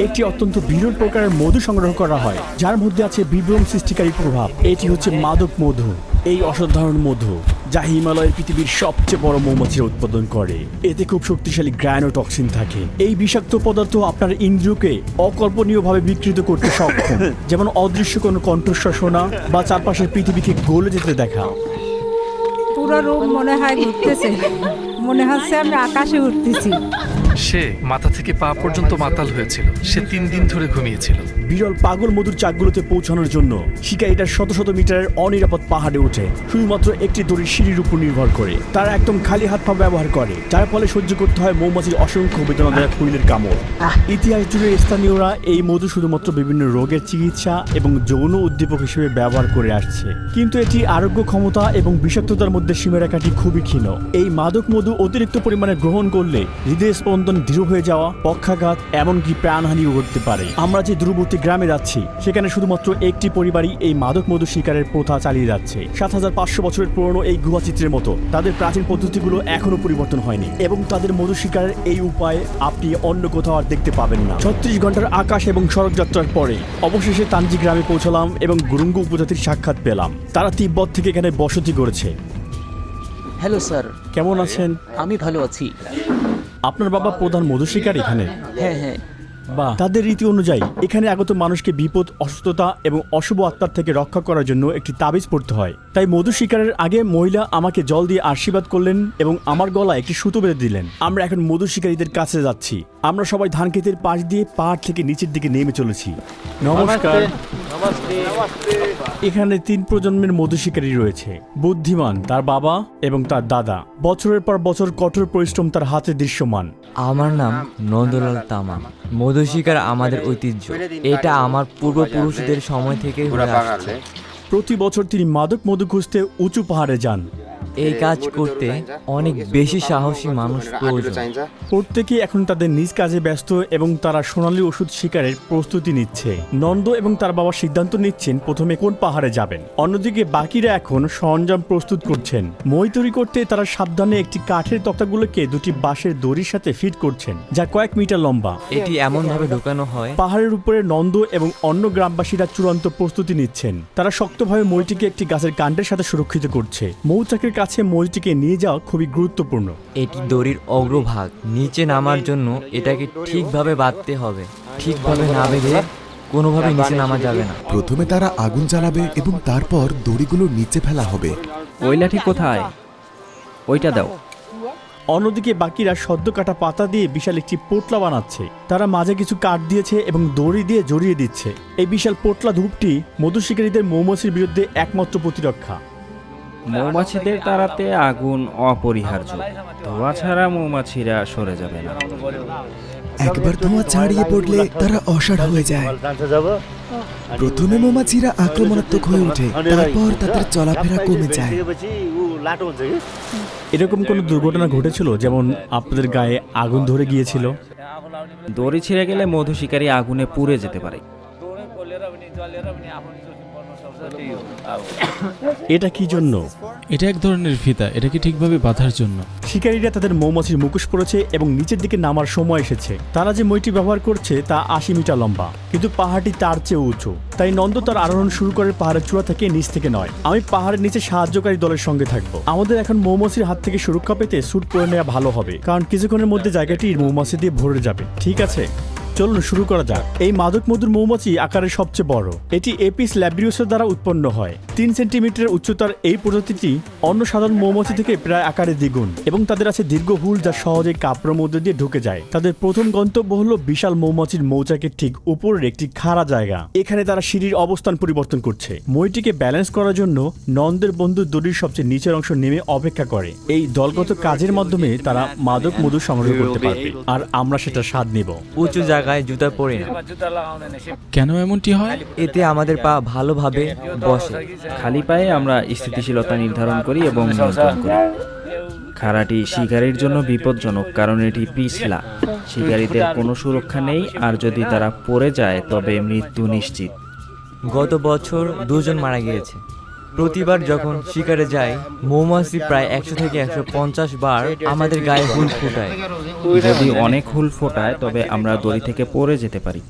একটি অত্যন্ত বিরল প্রকারের মধু সংগ্রহ করা হয়, যার মধ্যে আছে বিভ্রম সৃষ্টিকারী প্রভাব। এটি হচ্ছে মাদক মধু। এই অসাধারণ মধু, যা হিমালয়ের পৃথিবীর সবচেয়ে বড় মৌমাছিরা উৎপাদন করে। এতে খুব শক্তিশালী গ্রানোটক্সিন থাকে। এই বিষাক্ত পদার্থ আপনার ইন্দ্রিয়কে অকল্পনীয়ভাবে বিকৃত করতে সক্ষম, যেমন অদৃশ্য কোনো কণ্ঠস্বর শোনা বা চারপাশের পৃথিবীকে গলে যেতে দেখা। পুরো রুম মনে হয় ঘুরতেছে, মনে হচ্ছে আমি আকাশে উঠতেছি। সে মাথা থেকে পা পর্যন্ত মাতাল হয়েছিল। সে 3 দিন ধরে ঘুমিয়েছিল। বিরল পাগল মধুর চাকগুলোতে পৌঁছানোর জন্য শিকারীরা শত শত মিটারের অনিরাপদ পাহাড়ে ওঠে, শুধুমাত্র একটি দড়ির সিঁড়ির উপর নির্ভর করে। তারা একদম খালি হাত পা ব্যবহার করে, যার ফলে সহ্য করতে হয় মৌমাছির অসংখ্য বেদনাদায়ক হুইলের কামড়। ইতিহাস জুড়ে স্থানীয়রা এই মধু শুধুমাত্র বিভিন্ন রোগের চিকিৎসা এবং যৌন উদ্দীপক হিসেবে ব্যবহার করে আসছে, কিন্তু এটি আরোগ্য ক্ষমতা এবং বিষাক্ততার মধ্যে সীমারেখাটি খুবই ক্ষীণ। এই মাদক মধু অতিরিক্ত পরিমাণে গ্রহণ করলে হৃদয় স্পন্দন দৃঢ় হয়ে যাওয়া, পক্ষাঘাত, এমনকি প্রাণহানিও ঘটতে পারে। আমরা যে দূরবর্তী গ্রামে যাচ্ছি, সেখানে শুধুমাত্র একটি পরিবারই এই মাদক মধু শিকারের প্রথা চালিয়ে যাচ্ছে। 7500 বছরের পুরনো এই গুহা চিত্রের মতো তাদের প্রাচীন পদ্ধতিগুলো এখনো পরিবর্তন হয়নি, এবং তাদের মধু শিকারের এই উপায় আপনি অন্য কোথাও আর দেখতে পাবেন না। 36 ঘন্টার আকাশ এবং সড়ক যাত্রার পরে অবশেষে তানজি গ্রামে পৌঁছলাম এবং গুরুঙ্গ উপজাতির সাক্ষাৎ পেলাম। তারা তিব্বত থেকে এখানে বসতি করেছে। হ্যালো স্যার, কেমন আছেন? আমি ভালো আছি। আপনার বাবা প্রধান মধু শিকারী এখানে? হ্যাঁ হ্যাঁ, বা তাদের রীতি অনুযায়ী এখানে আগত মানুষকে বিপদ, অসুস্থতা এবং অশুভ আত্মার থেকে রক্ষা করার জন্য একটি তাবিজ পড়তে হয়। তাই মধু শিকারের আগে মহিলা আমাকে জল দিয়ে আশীর্বাদ করলেন এবং আমার গলায় একটি সুতো বেঁধে দিলেন। আমরা এখন মধু শিকারীদের কাছে যাচ্ছি। আমরা সবাই ধান ক্ষেতের পাশ দিয়ে পাহাড় থেকে নিচের দিকে নেমে চলেছি। নমস্কার। এখানে 3 প্রজন্মের মধু শিকারী রয়েছে। বুদ্ধিমান তার বাবা এবং তার দাদা। বছরের পর বছর কঠোর পরিশ্রম তার হাতে দৃশ্যমান। আমার নাম নন্দলাল তামাং। মধু শিকার আমাদের ঐতিহ্য। এটা আমার পূর্বপুরুষদের সময় থেকে হয়ে আসছে। প্রতি বছর তিনি মাদক মধু খুঁজতে উঁচু পাহাড়ে যান। এই কাজ করতে অনেক বেশি সাহসী মানুষ প্রয়োজন। প্রত্যেকেই এখন তাদের নিজ কাজে ব্যস্ত এবং তারা সোনালী ওষুধ শিকারের প্রস্তুতি নিচ্ছে। নন্দ এবং তার বাবা সিদ্ধান্ত নিচ্ছেন প্রথমে কোন পাহাড়ে যাবেন। অন্যদিকে বাকিরা এখন সরঞ্জাম প্রস্তুত করছেন। মই তৈরি করতে তারা সাবধানে একটি কাঠের তক্তাগুলোকে 2টি বাঁশের দড়ির সাথে ফিট করছেন, যা কয়েক মিটার লম্বা। এটি এমন ভাবে ঢোকানো হয়। পাহাড়ের উপরে নন্দ এবং অন্য গ্রামবাসীরা চূড়ান্ত প্রস্তুতি নিচ্ছেন। তারা শক্তভাবে মইটিকে একটি গাছের কাণ্ডের সাথে সুরক্ষিত করছে। মৌচাকের কাছে মইটিকে নিয়ে যাওয়া খুবই গুরুত্বপূর্ণ। এটি দড়ির অগ্রভাগ। নিচে নামার জন্য এটাকে ঠিকভাবে বাঁধতে হবে। ঠিকভাবে না বেঁধে কোনোভাবে নিচে নামা যাবে না। প্রথমে তারা আগুন জ্বালাবে এবং তারপর দড়িগুলো নিচে ফেলা হবে। ওই লাঠি কোথায়? ওইটা দাও। অন্যদিকে বাকিরা সদ্য কাটা পাতা দিয়ে বিশাল একটি পোটলা বানাচ্ছে। তারা মাঝে কিছু কাঠ দিয়েছে এবং দড়ি দিয়ে জড়িয়ে দিচ্ছে। এই বিশাল পোটলা ধূপটি মধু শিকারীদের মৌমাছির বিরুদ্ধে একমাত্র প্রতিরক্ষা। মৌমাছিদের তাড়াতে আগুন অপরিহার্য। ধোঁয়া ছাড়া মৌমাছিরা সরে যাবে না। একবার ধোঁয়া ছাড়িয়ে পড়লে তারা অসাড় হয়ে যায়। প্রথমে মৌমাছিরা আক্রমণাত্মক হয়ে ওঠে, তারপর তাদের চলাফেরা কমে যায়। এরকম কোনো দুর্ঘটনা ঘটেছিল, যেমন আপনাদের গায়ে আগুন ধরে গিয়েছিল? দড়ি ছিঁড়ে গেলে মধু শিকারী আগুনে পুড়ে যেতে পারে। এটা কি জন্য? এটা এক ধরনের ফিতা, এটাকে ঠিকভাবে বাঁধার জন্য। শিকারীরা তাদের মৌমাছির মুখোশ পরেছে এবং নিচের দিকে নামার সময় এসেছে। তারা যে মইটি ব্যবহার করছে তা 80 মিটার লম্বা, কিন্তু পাহাড়টি তার চেয়ে উঁচু। তাই নন্দ তার আরোহণ শুরু করে পাহাড়ের চূড়া থেকে, নিচ থেকে নয়। আমি পাহাড়ের নিচে সাহায্যকারী দলের সঙ্গে থাকবো। আমাদের এখন মৌমাছির হাত থেকে সুরক্ষা পেতে স্যুট পরে নেওয়া ভালো হবে, কারণ কিছুক্ষণের মধ্যে জায়গাটি মৌমাছি দিয়ে ভরে যাবে। ঠিক আছে, চলুন শুরু করা যাক। এই মাদক মধুর মৌমাছি আকারে সবচেয়ে বড়। এটি এপিস ল্যাব্রিউসের দ্বারা উৎপন্ন হয়। 3 সেন্টিমিটারের উচ্চতার এই প্রজাতিটি অন্য সাধারণ মৌমাছি থেকে প্রায় আকারে দ্বিগুণ, এবং তাদের আছে দীর্ঘ হুল যা সহজে কাপড়ের মধ্যে দিয়ে ঢুকে যায়। তাদের প্রথম গন্তব্য হলো বিশাল মৌমাছির মৌচাকের ঠিক উপরের একটি খাড়া জায়গা। এখানে তারা সিঁড়ির অবস্থান পরিবর্তন করছে। মইটিকে ব্যালেন্স করার জন্য নন্দের বন্ধু দড়ির সবচেয়ে নিচের অংশ নেমে অপেক্ষা করে। এই দলগত কাজের মাধ্যমে তারা মাদক মধু সংগ্রহ করতে পারবে, আর আমরা সেটা স্বাদ নেব। উঁচু জায়গায় জুতা পরে না। কেন এমনটি হয়? এতে আমাদের পা ভালোভাবে বসে। খালি পায়ে আমরা স্থিতিশীলতা নির্ধারণ করি এবং নিয়ন্ত্রণ করি। খাড়াটি শিকারীর জন্য বিপজ্জনক, কারণ এটি পিছলা। শিকারীদের কোনো সুরক্ষা নেই, আর যদি তারা পড়ে যায় তবে মৃত্যু নিশ্চিত। গত বছর 2 জন মারা গিয়েছে। প্রতিবার যখন শিকারে যাই মৌমাছি প্রায় 100 থেকে 150 বার আমাদের গায়ে হুল ফোটায়। যদি অনেক হুল ফোটায় তবে আমরা দড়ি থেকে পড়ে যেতে পারি।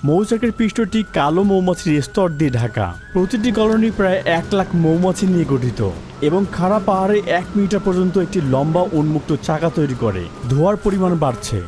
মৌচাকের পৃষ্ঠটি কালো মৌমাছির স্তর দিয়ে ঢাকা। প্রতিটি কলোনি প্রায় 1 লাখ মৌমাছি নিয়ে গঠিত এবং খাড়া পাহাড়ে 1 মিটার পর্যন্ত একটি লম্বা উন্মুক্ত চাকা তৈরি করে। ধোঁয়ার পরিমাণ বাড়ছে।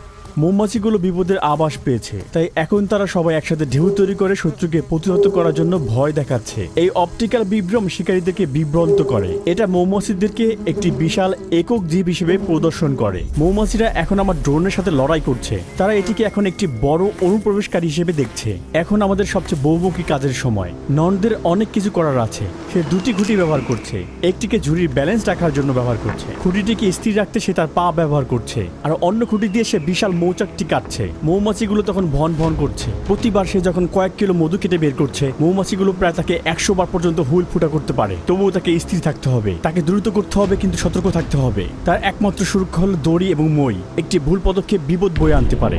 মৌমাছিগুলো বিপদের আভাস পেয়েছে, তাই এখন তারা সবাই একসাথে ঢেউ তৈরি করে শত্রুকে প্রতিহত করার জন্য ভয় দেখাচ্ছে। এই অপটিক্যাল বিভ্রম শিকারীদেরকে বিভ্রান্ত করে। এটা মৌমাছিদেরকে একটি বিশাল একক জীব হিসেবে প্রদর্শন করে। মৌমাছিরা এখন আমার ড্রোনের সাথে লড়াই করছে। তারা এটিকে এখন একটি বড় অনুপ্রবেশকারী হিসেবে দেখছে। এখন আমাদের সবচেয়ে বহুমুখী কাজের সময়। ননদের অনেক কিছু করার আছে। সে 2টি খুঁটি ব্যবহার করছে। একটিকে ঝুড়ির ব্যালেন্স রাখার জন্য ব্যবহার করছে, খুঁটিটিকে স্থির রাখতে সে তার পা ব্যবহার করছে, আর অন্য খুঁটি দিয়ে সে বিশাল মৌচাকটি কাটছে। মৌমাছিগুলো তখন ভন ভন করছে। প্রতিবার সে যখন কয়েক কিলো মধু কেটে বের করছে, মৌমাছিগুলো প্রায় তাকে 100 বার পর্যন্ত হুল ফুটা করতে পারে। তবুও তাকে স্থির থাকতে হবে, তাকে দ্রুত করতে হবে, কিন্তু সতর্ক থাকতে হবে। তার একমাত্র সুরক্ষা হলো দড়ি এবং মই। একটি ভুল পদক্ষেপ বিপদ বয়ে আনতে পারে।